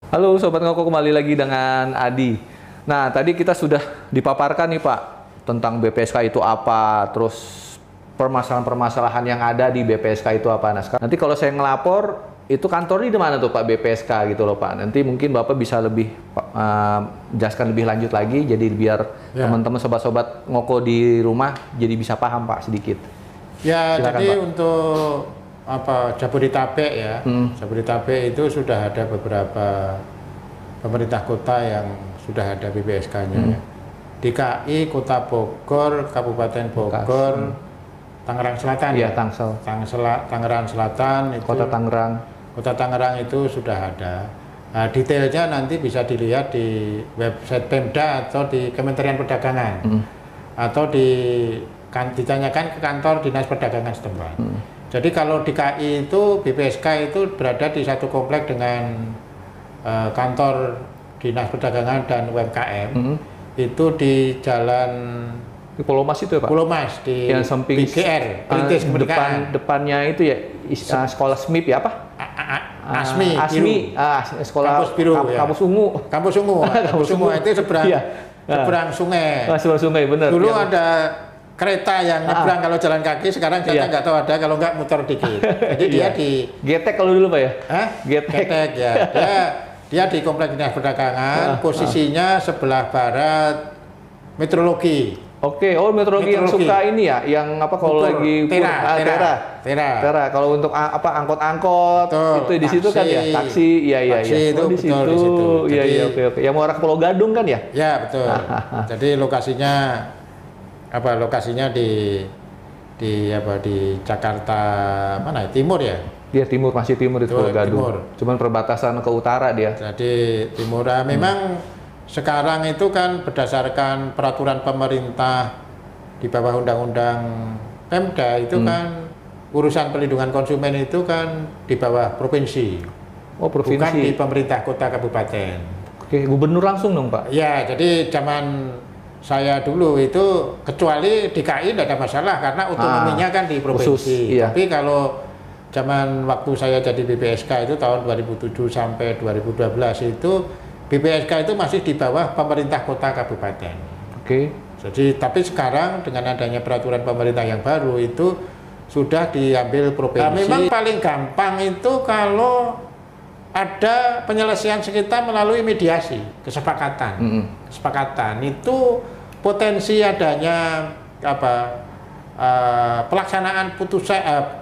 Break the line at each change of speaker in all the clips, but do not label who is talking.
Halo Sobat Ngoko, kembali lagi dengan Adi. Nah, tadi kita sudah dipaparkan nih Pak, tentang BPSK itu apa, terus permasalahan-permasalahan yang ada di BPSK itu apa. Nah, sekarang, nanti kalau saya ngelapor, itu kantornya di mana tuh Pak BPSK gitu loh Pak. Nanti mungkin Bapak bisa lebih jelaskan lebih lanjut lagi, jadi biar teman-teman sobat-sobat Ngoko di rumah jadi bisa paham Pak sedikit.
Ya,
Silakan,
jadi
Pak.
untuk Jabodetabek ya, Jabodetabek itu sudah ada beberapa pemerintah kota yang sudah ada BPSK-nya ya. DKI, Kota Bogor, Kabupaten Bogor, Tangerang Selatan
Iya,
ya.
Tangsel.
Tangerang Selatan itu.
Kota Tangerang.
Kota Tangerang itu sudah ada. Nah, detailnya nanti bisa dilihat di website Pemda atau di Kementerian Perdagangan, atau ditanyakan ke kantor Dinas Perdagangan setempat. Jadi kalau DKI itu BPSK itu berada di satu komplek dengan kantor Dinas Perdagangan dan UMKM, itu di Jalan
Di Pulau Mas itu ya Pak?
Pulau Mas di
Yang samping
BGR, Perintis Kemerdekaan.
Depannya itu ya sekolah SMIP ya apa?
ASMI,
sekolah
Kampus Biru, ya.
Kampus Ungu.
Kampus Ungu, Kampus Ungu itu seberang,
Iya.
seberang sungai.
Seberang sungai benar.
Dulu
Yang
ada kereta yang nyebrang kalau jalan kaki, sekarang saya nggak tahu ada, kalau nggak muter dikit. Jadi dia di
Getek kalau dulu Pak ya?
Getek ya. Dia di Komplek Dinas Perdagangan, posisinya sebelah barat Metrologi.
Oke, metrologi yang suka ini ya, yang apa kalau lagi Tera. Kalau untuk angkot-angkot itu di situ kan ya, taksi, iya.
Itu
di situ. Iya, oke. Yang mau arah ke Pulau Gadung kan ya?
Ya, betul. Jadi lokasinya di Jakarta mana ya? Timur ya?
Dia timur, masih timur itu Pulau Gadung. Timur. Cuman perbatasan ke utara dia.
Jadi timur. Memang sekarang itu kan berdasarkan peraturan pemerintah di bawah undang-undang Pemda itu kan urusan pelindungan konsumen itu kan di bawah provinsi.
Oh, provinsi.
Bukan di pemerintah kota kabupaten.
Oke, gubernur langsung dong Pak?
Ya, jadi zaman saya dulu itu kecuali DKI tidak ada masalah karena otonominya kan di provinsi.
Khusus, iya.
Tapi kalau zaman waktu saya jadi BPSK itu tahun 2007 sampai 2012 itu BPSK itu masih di bawah pemerintah kota kabupaten.
Oke.
Jadi tapi sekarang dengan adanya peraturan pemerintah yang baru itu sudah diambil provinsi. Nah, memang paling gampang itu kalau ada penyelesaian sengketa melalui mediasi, kesepakatan. Kesepakatan itu potensi adanya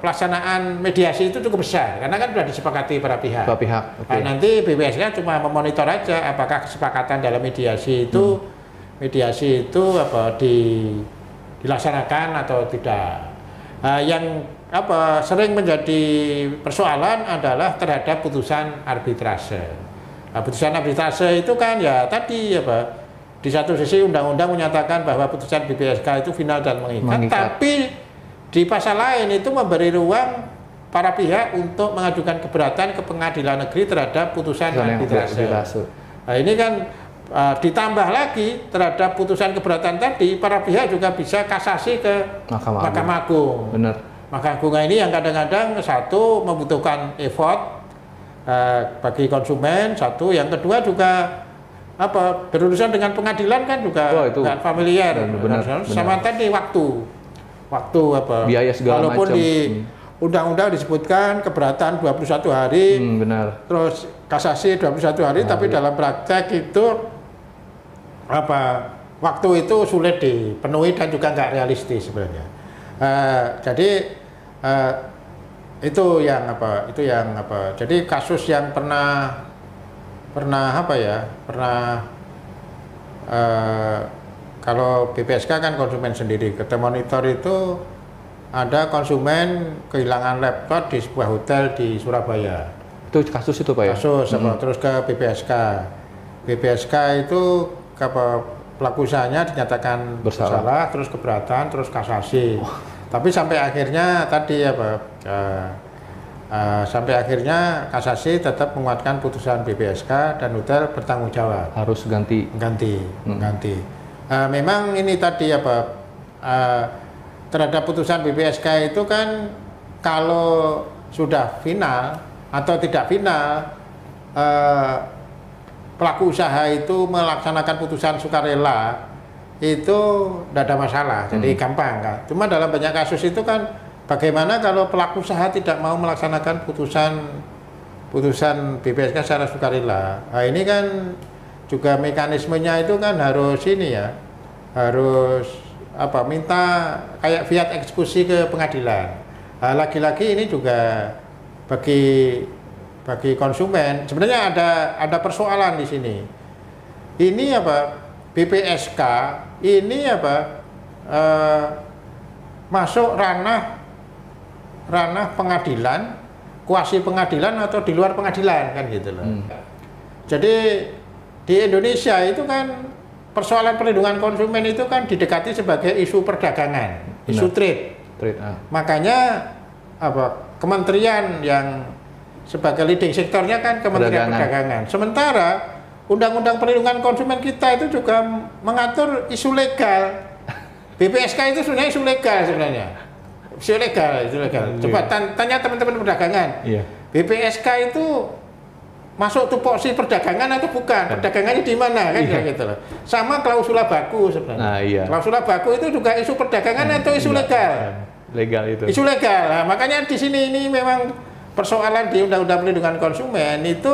pelaksanaan mediasi itu cukup besar karena kan sudah disepakati para pihak.
Okay.
Nah, nanti BPSK cuma memonitor aja apakah kesepakatan dalam mediasi itu dilaksanakan atau tidak. Yang sering menjadi persoalan adalah terhadap putusan arbitrase. Nah, putusan arbitrase itu kan ya tadi di satu sisi undang-undang menyatakan bahwa putusan BPSK itu final dan mengikat, tapi di pasal lain itu memberi ruang para pihak untuk mengajukan keberatan ke pengadilan negeri terhadap putusan arbitrase. Nah, ini kan ditambah lagi terhadap putusan keberatan tadi, para pihak juga bisa kasasi ke Mahkamah Agung.
Benar.
Mahkamah Agung ini yang kadang-kadang satu membutuhkan effort bagi konsumen, satu yang kedua juga berurusan dengan pengadilan kan juga nggak familiar. Sama tadi waktu
biaya segala
walaupun
macam.
Di undang-undang disebutkan keberatan 21 hari,
benar.
Terus kasasi 21 hari, tapi dalam praktek itu waktu itu sulit dipenuhi dan juga nggak realistis sebenarnya. Jadi itu yang jadi kasus yang pernah kalau BPSK kan konsumen sendiri, kita monitor itu ada konsumen kehilangan laptop di sebuah hotel di Surabaya.
Itu kasus itu Pak ya?
Kasus terus ke BPSK itu pelaku usahanya dinyatakan bersalah, terus keberatan, terus kasasi. Tapi sampai akhirnya sampai akhirnya kasasi tetap menguatkan putusan BPSK dan hotel bertanggung jawab.
Harus ganti.
Memang ini tadi terhadap putusan BPSK itu kan kalau sudah final atau tidak final pelaku usaha itu melaksanakan putusan sukarela itu tidak ada masalah, jadi gampang kan. Cuma dalam banyak kasus itu kan bagaimana kalau pelaku usaha tidak mau melaksanakan putusan BPSK secara sukarela. Nah, ini kan juga mekanismenya itu kan harus ini ya, harus minta kayak fiat eksekusi ke pengadilan. Nah, lagi-lagi ini juga bagi konsumen sebenarnya ada persoalan di sini. Ini BPSK ini masuk ranah pengadilan, kuasi pengadilan atau di luar pengadilan kan gitu loh. Jadi di Indonesia itu kan persoalan perlindungan konsumen itu kan didekati sebagai isu perdagangan, isu trade. Makanya kementerian yang sebagai leading sektornya kan Kementerian Perdagangan. Sementara Undang-Undang Perlindungan Konsumen kita itu juga mengatur isu legal. BPSK itu sebenarnya isu legal sebenarnya. Isu legal. Coba tanya teman-teman perdagangan. BPSK itu masuk tupoksi perdagangan atau bukan? Perdagangannya di mana kan gitu loh. Sama klausula baku sebenarnya. Klausula baku itu juga isu perdagangan atau isu legal?
Legal itu.
Isu legal. Nah, makanya di sini ini memang persoalan di Undang-Undang Perlindungan Konsumen itu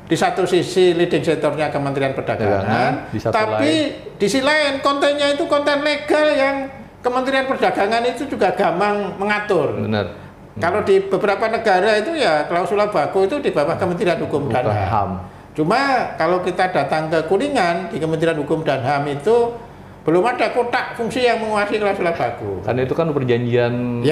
di satu sisi leading sektornya Kementerian Perdagangan, tapi di sisi lain kontennya itu konten legal yang Kementerian Perdagangan itu juga gampang mengatur.
Benar.
Kalau di beberapa negara itu ya klausula baku itu di bawah Kementerian Hukum dan HAM. Cuma kalau kita datang ke Kuningan di Kementerian Hukum dan HAM itu belum ada kotak fungsi yang menguasai klausula baku.
Karena itu kan perjanjian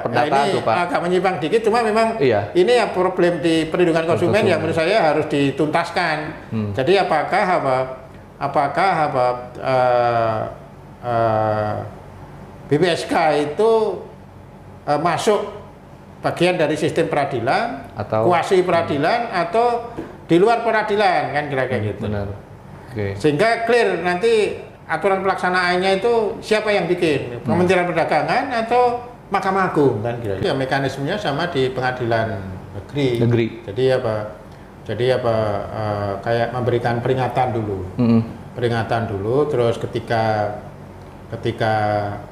perdata
tuh Pak.
Agak menyimpang dikit, cuma memang ini ya problem di perlindungan konsumen yang menurut saya harus dituntaskan. Jadi apakah BPSK itu masuk bagian dari sistem peradilan, atau kuasi peradilan, atau di luar peradilan kan kira-kira gitu.
Benar.
Sehingga clear nanti aturan pelaksanaannya itu siapa yang bikin, Kementerian Perdagangan atau Mahkamah Agung kan kira-kira. Ya, mekanismenya sama di pengadilan negeri. Jadi kayak memberikan peringatan dulu. Peringatan dulu, terus ketika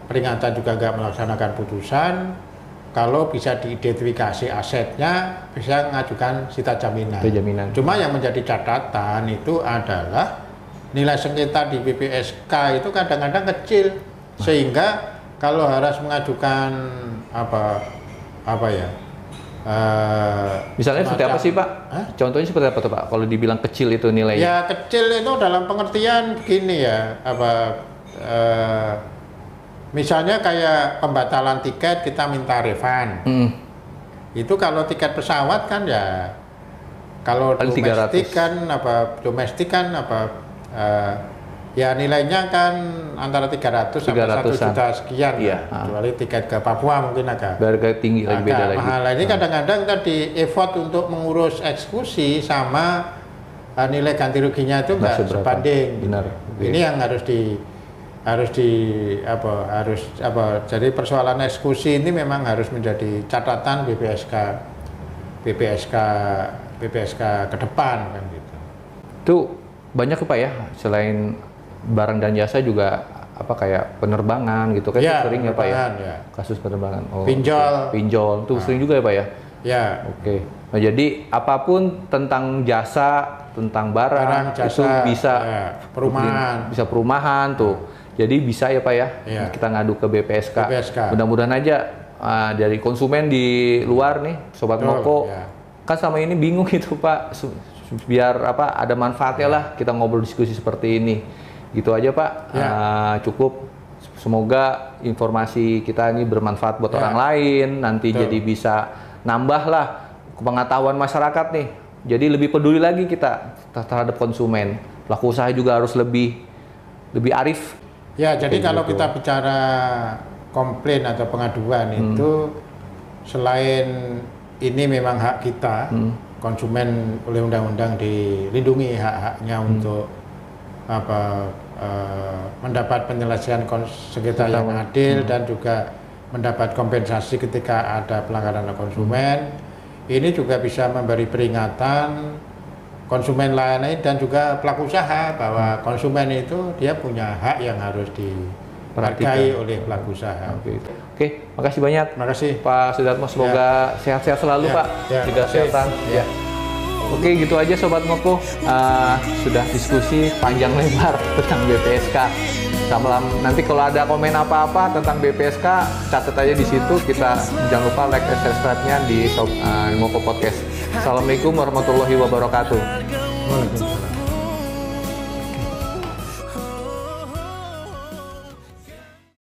peringatan juga nggak melaksanakan putusan, kalau bisa diidentifikasi asetnya, bisa mengajukan sita jaminan. Cuma yang menjadi catatan itu adalah nilai sengketa di BPSK itu kadang-kadang kecil, sehingga kalau harus mengajukan
misalnya seperti apa sih Pak? Contohnya seperti apa tuh Pak? Kalau dibilang kecil itu nilainya?
Ya kecil itu dalam pengertian begini ya, misalnya kayak pembatalan tiket kita minta refund. Itu kalau tiket pesawat kan ya, kalau domestik kan ya nilainya kan antara 300 sampai 1 juta sekian. Kecuali tiket ke Papua mungkin agak
tinggi lagi, beda
mahal. Ini kadang-kadang tadi effort untuk mengurus eksekusi sama nilai ganti ruginya itu nggak sebanding.
Benar.
Ini yang jadi persoalan eksekusi ini memang harus menjadi catatan BPSK ke depan kan gitu.
Itu banyak Pak ya, selain barang dan jasa juga kayak penerbangan gitu kan, sering ya Pak ya? Kasus penerbangan. Pinjol itu sering juga ya Pak ya? Oke. Nah, jadi apapun tentang jasa, tentang barang jasa, itu bisa perumahan tuh. Jadi bisa ya Pak ya, kita ngadu ke BPSK. Mudah-mudahan aja dari konsumen di luar nih, Sobat Moko, kan sama ini bingung gitu Pak. Biar ada manfaatnya lah kita ngobrol diskusi seperti ini. Gitu aja Pak. Cukup. Semoga informasi kita ini bermanfaat buat orang lain, nanti jadi bisa nambah lah pengetahuan masyarakat nih. Jadi lebih peduli lagi kita terhadap konsumen. Pelaku usaha juga harus lebih arif.
Ya, jadi kalau kita bicara komplain atau pengaduan itu selain ini memang hak kita, konsumen oleh undang-undang dilindungi hak-haknya untuk mendapat penyelesaian sengketa yang adil dan juga mendapat kompensasi ketika ada pelanggaran hak konsumen. Ini juga bisa memberi peringatan konsumen lain dan juga pelaku usaha bahwa konsumen itu dia punya hak yang harus dihargai oleh pelaku usaha.
Oke, makasih banyak.
Makasih
Pak Sudarmo, semoga sehat-sehat selalu Pak, jaga kesehatan. Ya. Oke, gitu aja Sobat Ngoko. Sudah diskusi panjang lebar tentang BPSK. Nanti kalau ada komen apa-apa tentang BPSK, catat aja di situ. Kita jangan lupa like dan subscribe-nya di Ngoko Podcast. Assalamualaikum warahmatullahi wabarakatuh.
Waalaikumsalam.